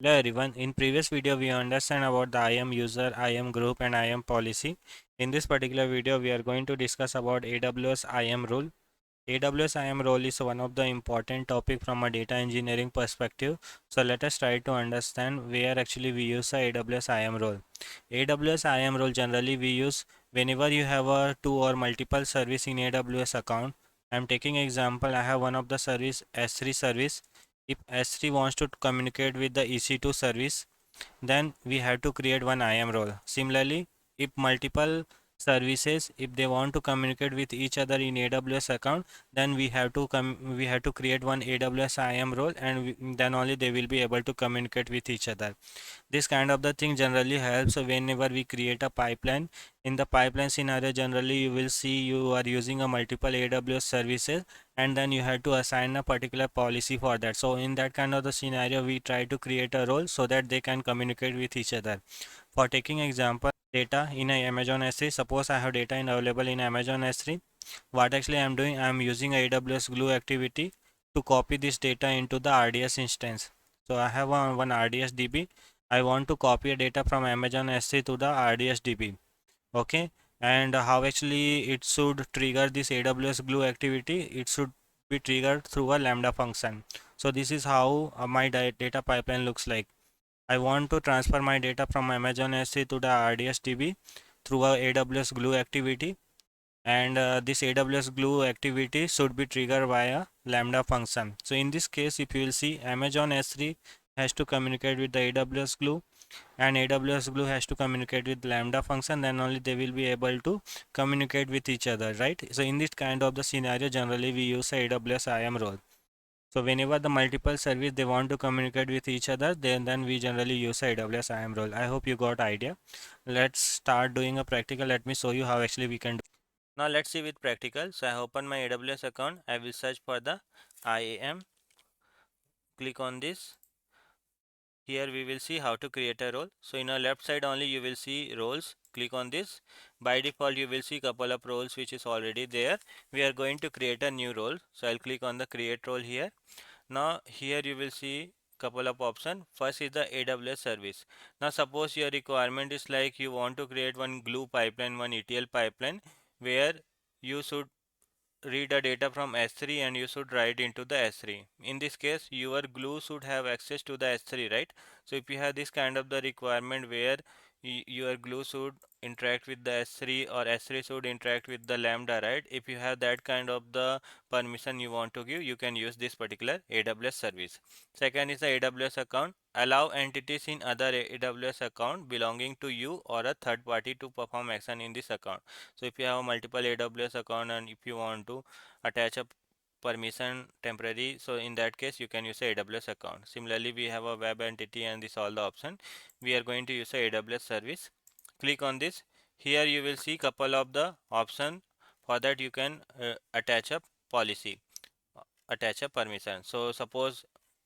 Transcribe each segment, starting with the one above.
Hello everyone. In previous video we understand about the IAM user, IAM group and IAM policy. In this particular video we are going to discuss about AWS IAM role. AWS IAM role is one of the important topic from a data engineering perspective. So let us try to understand where actually we use the AWS IAM role. AWS IAM role generally we use whenever you have a two or multiple service in AWS account. I am taking example. I have one of the service S3 service. If S3 wants to communicate with the EC2 service, then we have to create one IAM role. Similarly, if multiple services, if they want to communicate with each other in AWS account, then we have to create one AWS IAM role, and then only they will be able to communicate with each other. This kind of the thing generally helps whenever we create a pipeline. In the pipeline scenario, generally you will see you are using a multiple AWS services, and then you have to assign a particular policy for that. So in that kind of the scenario, we try to create a role so that they can communicate with each other. For taking example, data in a Amazon S3, suppose I have data available in Amazon S3. What actually I am doing, I am using a AWS glue activity to copy this data into the RDS instance. So I have one RDS DB. I want to copy a data from Amazon S3 to the RDS DB. Okay, and how actually it should trigger this AWS glue activity? It should be triggered through a Lambda function. So this is how my data pipeline looks like. I want to transfer my data from Amazon S3 to the RDS DB through a AWS glue activity, and this AWS glue activity should be triggered via Lambda function. So in this case, if you will see, Amazon S3 has to communicate with the AWS glue, and AWS glue has to communicate with Lambda function, then only they will be able to communicate with each other, right? So in this kind of the scenario, generally we use a AWS IAM role. So whenever the multiple service they want to communicate with each other, then we generally use a AWS IAM role. I hope you got idea. Let's start doing a practical. Let me show you how actually we can do. Now let's see with practical. So I open my AWS account. I will search for the IAM. Click on this. Here we will see how to create a role. So in our left side only you will see roles. Click on this. By default you will see couple of roles which is already there. We are going to create a new role. So I'll click on the create role here. Now here you will see couple of options. First is the AWS service. Now suppose your requirement is like you want to create one glue pipeline, one ETL pipeline, where you should read the data from S3 and you should write into the S3. In this case, your glue should have access to the S3, right? So if you have this kind of the requirement where your glue should interact with the S3 or S3 should interact with the Lambda, right? If you have that kind of the permission you want to give, you can use this particular AWS service. Second is the AWS account. Allow entities in other AWS account belonging to you or a third party to perform action in this account. So if you have multiple AWS account and if you want to attach a permission temporary, so in that case you can use a AWS account. Similarly, we have a web entity and this all the option. We are going to use a AWS service. Click on this. Here you will see couple of the option. For that you can attach a policy, attach a permission. So suppose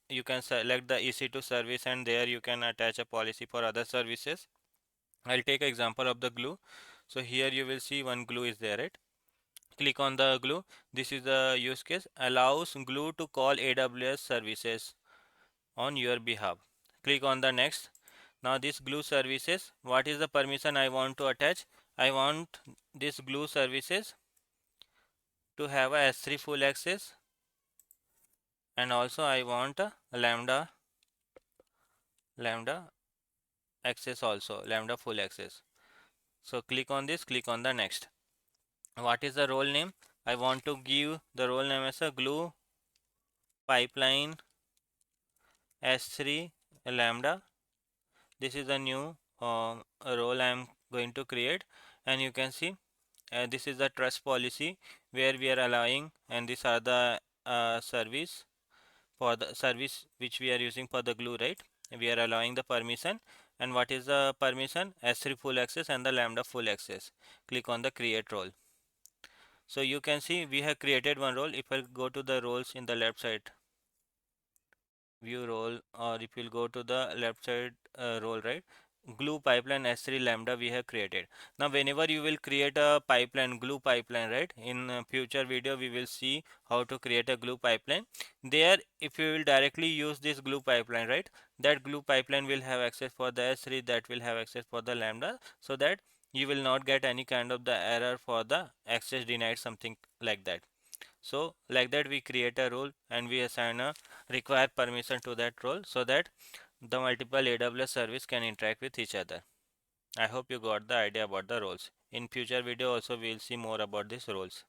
you can select the EC2 service and there you can attach a policy for other services. I'll take example of the glue. So here you will see one glue is there, right? Click on the glue. This is the use case. Allows glue to call AWS services on your behalf. Click on the next. Now this glue services, what is the permission I want to attach? I want this glue services to have a S3 full access, and also I want a lambda access also, lambda full access. So click on this, click on the next. What is the role name? I want to give the role name as a glue pipeline S3 Lambda. This is a new role I am going to create, and you can see this is the trust policy where we are allowing, and these are the service for the service which we are using for the glue, right? We are allowing the permission, and what is the permission? S3 full access and the Lambda full access. Click on the create role. So you can see we have created one role. If I go to the roles in the left side, view role, or if you'll go to the left side role, right? glue pipeline S3 Lambda we have created. Now whenever you will create a pipeline, glue pipeline, right? In future video we will see how to create a glue pipeline. There if you will directly use this glue pipeline, right? That glue pipeline will have access for the S3, that will have access for the Lambda, so that you will not get any kind of the error for the access denied, something like that. So like that we create a role and we assign a required permission to that role, so that the multiple AWS service can interact with each other. I hope you got the idea about the roles. In future video also we will see more about these roles.